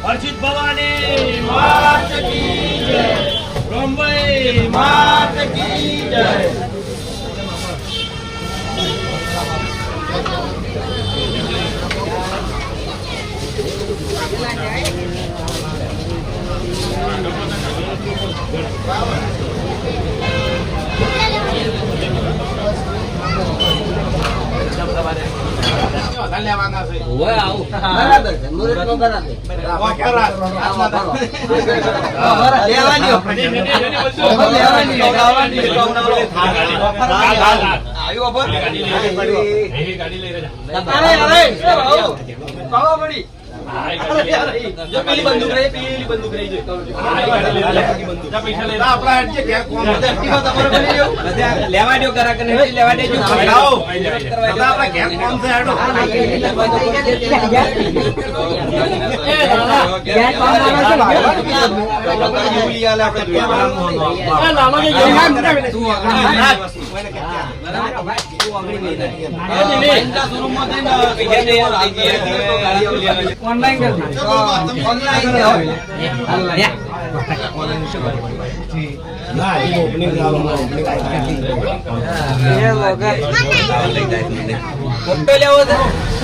हर्षित भवानी मात की जय, रंबई मात की जय। जो पहली बंदूक रही लेवा दो करा के नहीं लेवा दे जो खाओ दादा अपना गैप कौन से हटो गैप कौन से लिया ला के नामा के तू ऑनलाइन कर ऑनलाइन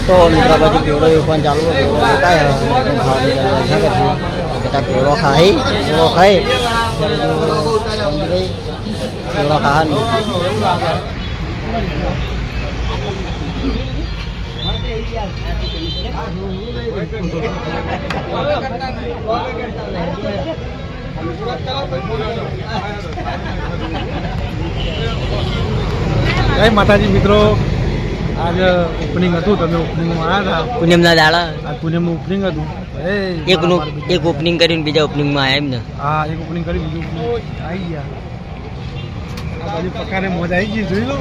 तो मित्रा बाजू केवढं पण चालू काय kita केवढं खाई केवढं खान જય માતાજી મિત્રો, આજ ઓપનિંગ હતું, તમે ઓપનિંગમાં આવ્યા હતા. પૂનમના દાડા આ પૂનમનું ઓપનિંગ હતું. એક ઓપનિંગ કરીને બીજા ઓપનિંગમાં આવ્યા એમ ને? હા, એક ઓપનિંગ કરી બીજું ઓપનિંગ આવી ગયા. આ બાજુ પકાને મોજ આવી ગઈ, જોઈ લો.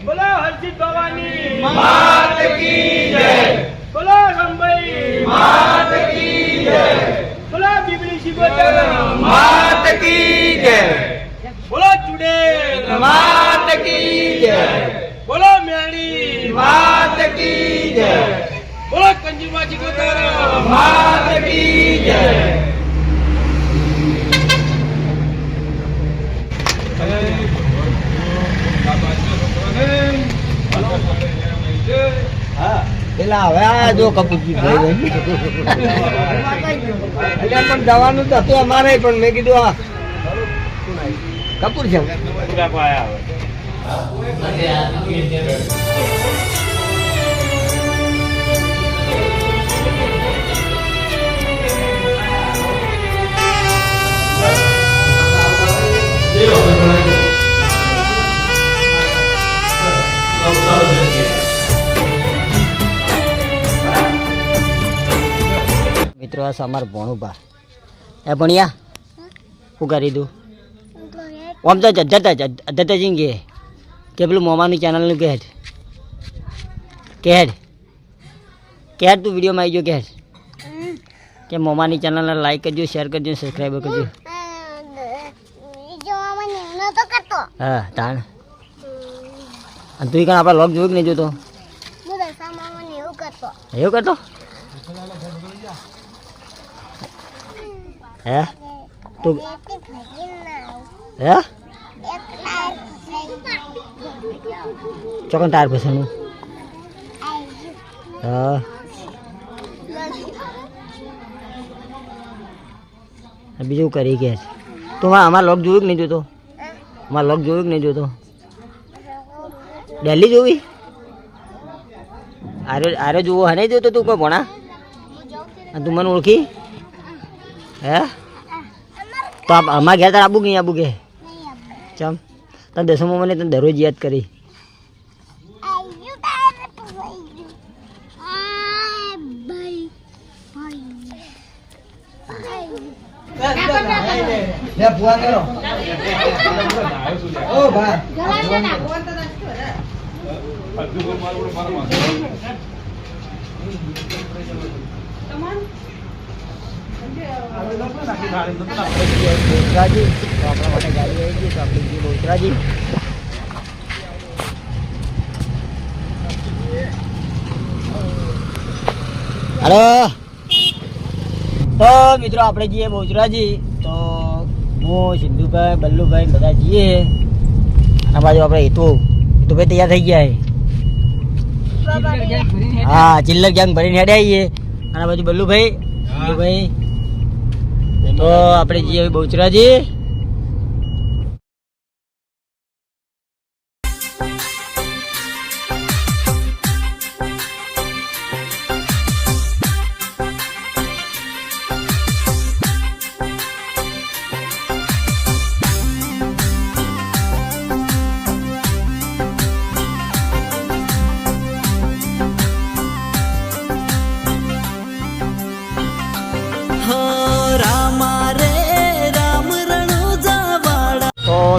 बोलो हर्षित भवानी मात की जय, बोलो रंबई मात की जय, बोलो बिबली शिवतर मात की जय, बोलो चुड़ैल मात की जय, बोलो मेड़ी मात की जय, बोलो कंजुमा शिवतर मात की जय। પેલા હવે આ જો કપૂરજી ભાઈ એટલે પણ જવાનું તો હતું અમારે, પણ મેં કીધું આ કપૂર છે. મિત્રો આ અમાર ભણુભા એ ભણ્યા શું કરી દઉં આમ તો જતા જઈએ કે પેલું મોમાની ચેનલનું કહેડ તું વિડીયોમાં આવી ગયો કે મોમાની ચેનલને લાઈક કરજો, શેર કરજો, સબસ્ક્રાઈબ કરજો. હા તાણ અને તું કાં આપણા લોક જોયું કે નહીં જોતો? એવું કરતો હે તું હે ચોકન ટાયર પછાણું હા બીજું કરી કે તું અમારા લોક જોયું કે નહીં જોતો અમારા લોક જોયું કે નહીં જોતો ડેલી જોવી આરે જોવો હે નહીં જોતો તું કોઈ ભણા તું મને ઓળખી હે તો અમારા ઘેર તાર આબુ કે આબુ કે ચમ તને દસમો મને તને દરરોજ યાદ કરી બોચરાજી તો આપણા માટે ગાડી આવી ગઈ તો આપણે જઈએ બોચરાજી હલો તો મિત્રો આપણે જઈએ બોચરાજી તો હું સિંધુભાઈ બલ્લુભાઈ બધા જઈએ આ બાજુ આપણે હેતુભાઈ તૈયાર થઈ ગયા છે હા ચિલ્લર ગેંગ ભરીને હેડે આવીએ અને બાજુ બલ્લુભાઈ સિંધુભાઈ તો આપણે જઈએ બોચરાજી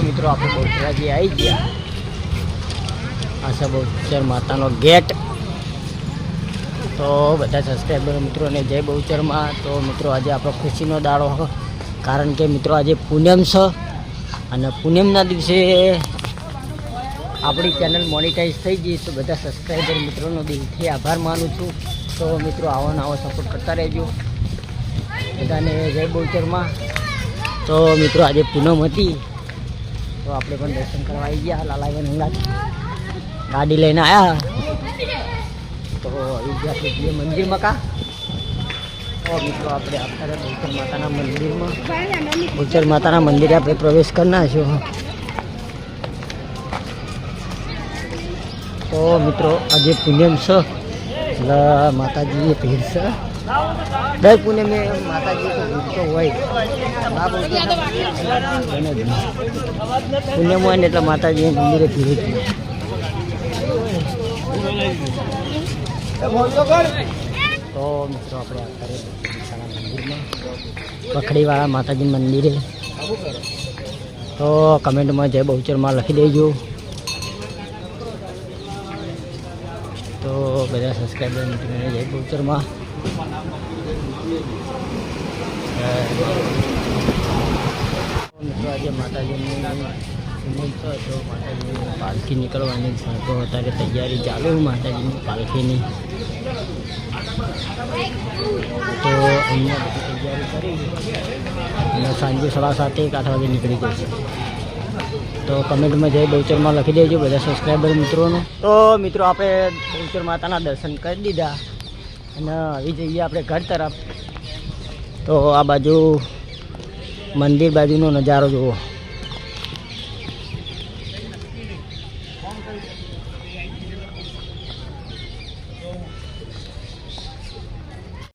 મિત્રો આપણે બોચરાજી આવી ગયા આ છે બહુચર માતાનો ગેટ તો બધા સબસ્ક્રાઈબર મિત્રોને જય બહુચરમાં તો મિત્રો આજે આપણો ખુશીનો દાડો કારણ કે મિત્રો આજે પૂનમ છે અને પૂનમના દિવસે આપણી ચેનલ મોનિટાઈઝ થઈ ગઈ તો બધા સબસ્ક્રાઈબર મિત્રોનો દિલથી આભાર માનું છું તો મિત્રો આવો ને આવો સપોર્ટ કરતા રહેજો બધાને જય બહુચરમાં તો મિત્રો આજે પૂનમ હતી તો આપણે પણ દર્શન કરવા આવી ગયા લાલાભાઈ હંગાત ગાડી લઈને આવ્યા તો આવી ગયા છે જે મંદિરમાં કા તો મિત્રો આપણે અત્યારે બહુચર માતાના મંદિરમાં બહુચર માતાના મંદિરે આપણે પ્રવેશ કરના છો તો મિત્રો આજે પૂનમ છે એટલે માતાજીએ ભીડ છે દર પૂનમે માતાજી તો ભીડ તો હોય પૂનમ હોય ને એટલે માતાજી મંદિરે ભીડ તો મિત્રો આપણે અત્યારે મંદિરમાં પખડીવાળા માતાજી મંદિરે તો કમેન્ટમાં જય બહુચરમાં લખી દેજો તો બધા સબસ્ક્રાઈબર મિત્રોને જય બહુચરમાં મિત્રો આજે માતાજીની તો માતાજીની પાલખી નીકળવાની છે તો અત્યારે તૈયારી ચાલુ માતાજીની પાલખીની તો અહીંયા બધી તૈયારી કરી અને સાંજે 7:30 8 વાગે નીકળી જશે તો કમેન્ટમાં જય બહુચરમાં લખી દેજો બધા સબસ્ક્રાઈબર મિત્રોનું તો મિત્રો આપણે બહુચર માતાના દર્શન કરી દીધા અને આવી જઈએ આપણે ઘર તરફ તો આ બાજુ મંદિર બાજુનો નજારો જુઓ